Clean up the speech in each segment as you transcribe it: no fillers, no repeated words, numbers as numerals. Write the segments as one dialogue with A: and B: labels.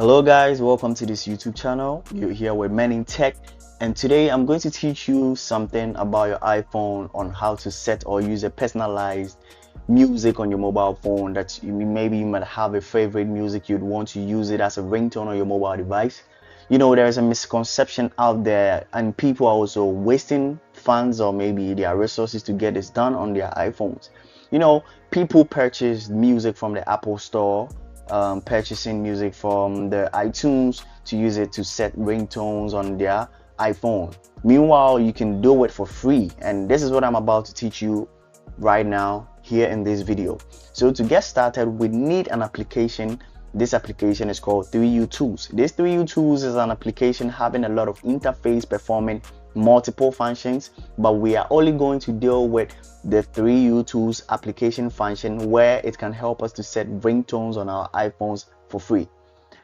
A: Hello guys, welcome to this YouTube channel. You're here with Men in Tech, and today I'm going to teach you something about your iPhone on how to set or use a personalized music on your mobile phone. That maybe you might have a favorite music, you'd want to use it as a ringtone on your mobile device. You know, there's a misconception out there, and people are also wasting funds or maybe their resources to get this done on their iPhones. You know, people purchase music from the Apple Store, purchasing music from the iTunes to use it to set ringtones on their iPhone. Meanwhile, you can do it for free, and this is what I'm about to teach you right now here in this video. So to get started, we need an application. This application is called 3U Tools. This 3U Tools is an application having a lot of interface performing multiple functions, but we are only going to deal with the 3U Tools application function, where it can help us to set ringtones on our iPhones for free.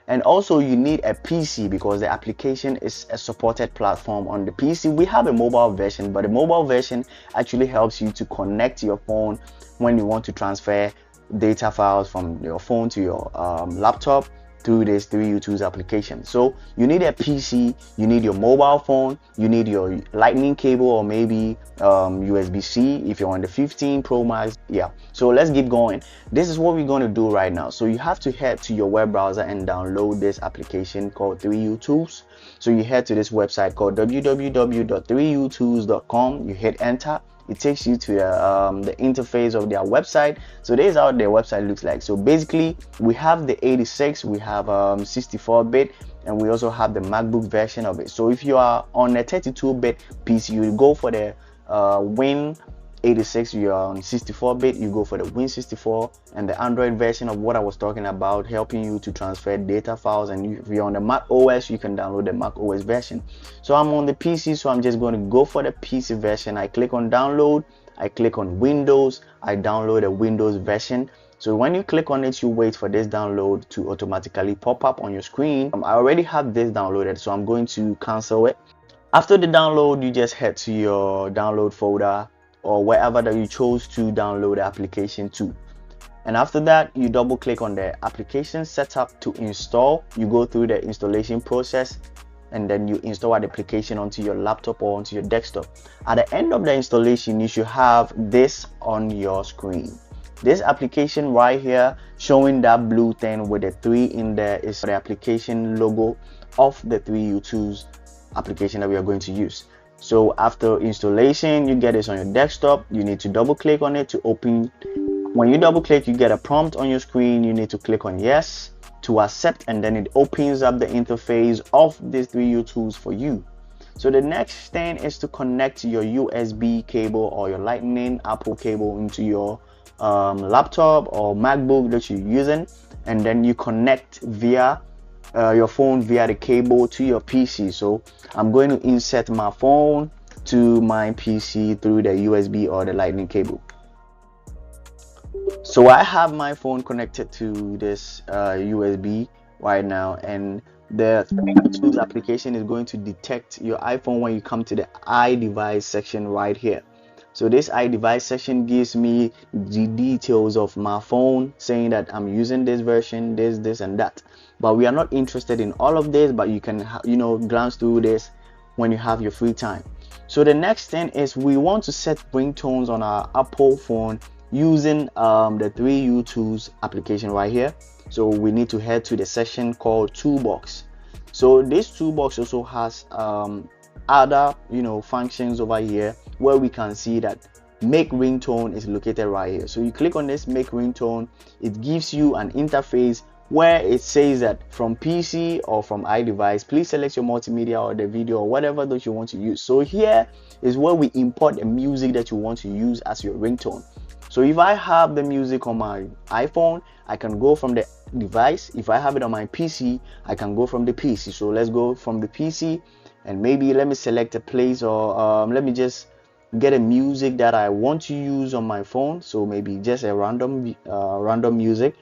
A: And also you need a PC because the application is a supported platform on the PC. We have a mobile version, but the mobile version actually helps you to connect your phone when you want to transfer data files from your phone to your laptop through this 3U Tools application. So you need a PC, you need your mobile phone, you need your lightning cable, or maybe USB-C if you're on the 15 Pro Max. Yeah, so let's get going. This is what we're going to do right now. So you have to head to your web browser and download this application called 3U Tools. So you head to this website called www.3utools.com. You hit enter. It takes you to the interface of their website. So this is how their website looks like. So basically we have the 86, we have 64-bit, and we also have the MacBook version of it. So if you are on a 32-bit PC, you go for the Win 86. You are on 64-bit, you go for the Win 64, and the Android version of what I was talking about, helping you to transfer data files. And if you're on the Mac OS, you can download the Mac OS version. So I'm on the PC, so I'm just going to go for the PC version. I click on download, I click on Windows, I download a Windows version. So when you click on it, you wait for this download to automatically pop up on your screen. I already have this downloaded, so I'm going to cancel it. After the download, you just head to your download folder or wherever that you chose to download the application to. And after that, you double click on the application setup to install. You go through the installation process, and then you install the application onto your laptop or onto your desktop. At the end of the installation, you should have this on your screen. This application right here, showing that blue thing with the 3 in there, is the application logo of the 3U Tools application that we are going to use. So after installation, you get this on your desktop. You need to double click on it to open. When you double click, you get a prompt on your screen. You need to click on yes to accept, and then it opens up the interface of this 3U Tools for you. So the next thing is to connect your USB cable or your lightning Apple cable into your laptop or MacBook that you're using, and then you connect via your phone via the cable to your PC. So I'm going to insert my phone to my PC through the USB or the lightning cable. So I have my phone connected to this USB right now, and the 3U Tools application is going to detect your iPhone when you come to the iDevice section right here. So this iDevice section gives me the details of my phone, saying that I'm using this version, this and that. But we are not interested in all of this, but you can glance through this when you have your free time. So the next thing is we want to set ringtones on our Apple phone using the 3U Tools application right here. So we need to head to the section called Toolbox. So this toolbox also has other functions over here, where we can see that make ringtone is located right here. So you click on this make ringtone. It gives you an interface where it says that from PC or from iDevice, please select your multimedia or the video or whatever that you want to use. So here is where we import the music that you want to use as your ringtone. So if I have the music on my iPhone, I can go from the device. If I have it on my PC, I can go from the PC. So let's go from the PC, and maybe let me select a place, or let me just get a music that I want to use on my phone. So maybe just a random music.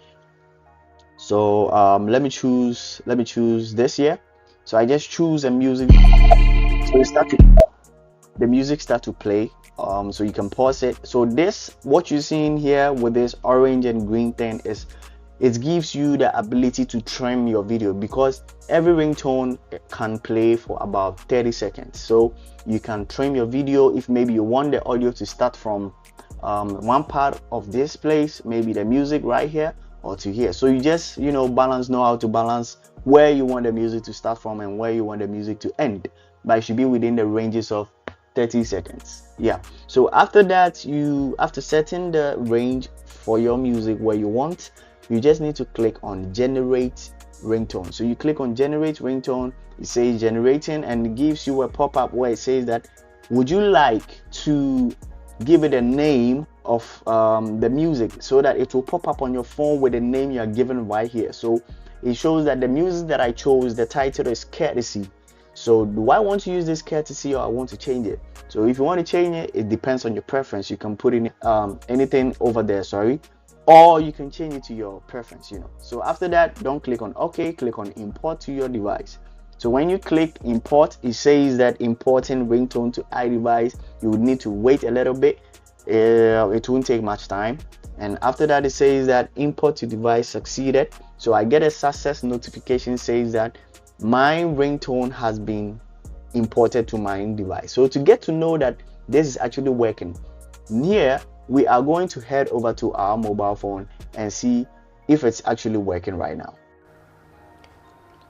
A: So let me choose this here. So I just choose a music. So the music start to play. So you can pause it. So this, what you're seeing here with this orange and green thing, is it gives you the ability to trim your video, because every ringtone can play for about 30 seconds. So you can trim your video if maybe you want the audio to start from one part of this place, maybe the music right here, or to here. So you just know how to balance where you want the music to start from and where you want the music to end, but it should be within the ranges of 30 seconds. Yeah, so after that, after setting the range for your music where you want, you just need to click on generate ringtone. So you click on generate ringtone, it says generating, and it gives you a pop-up where it says that would you like to give it a name of the music, so that it will pop up on your phone with the name you are given right here. So it shows that the music that I chose, the title is Courtesy. So do I want to use this Courtesy, or I want to change it? So if you want to change it, it depends on your preference. You can put in anything over there, or you can change it to your preference, So after that, don't click on OK, click on import to your device. So when you click import, it says that importing ringtone to iDevice. You would need to wait a little bit. It won't take much time. And after that, it says that import to device succeeded. So I get a success notification, says that my ringtone has been imported to my device. So to get to know that this is actually working, here we are going to head over to our mobile phone and see if it's actually working right now.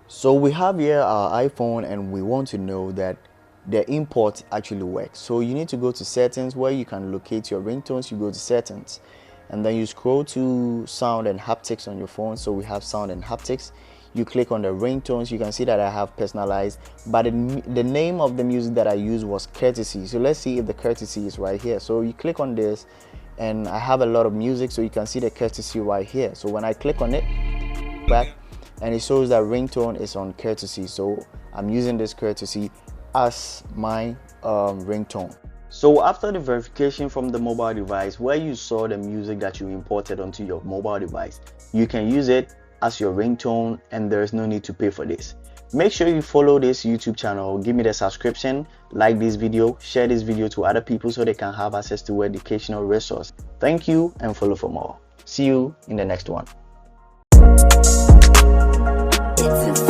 A: So we have here our iPhone, and we want to know that the import actually works. So you need to go to settings, where you can locate your ringtones. You go to settings, and then you scroll to sound and haptics on your phone. So we have sound and haptics. You click on the ringtones. You can see that I have personalized, but the name of the music that I used was Courtesy. So let's see if the Courtesy is right here. So you click on this, and I have a lot of music, so you can see the Courtesy right here. So when I click on it back, and it shows that ringtone is on Courtesy, so I'm using this Courtesy as my ringtone. So after the verification from the mobile device, where you saw the music that you imported onto your mobile device, you can use it as your ringtone, and there is no need to pay for this. Make sure you follow this YouTube channel, give me the subscription, like this video, share this video to other people so they can have access to educational resource. Thank you, and follow for more. See you in the next one.
B: It's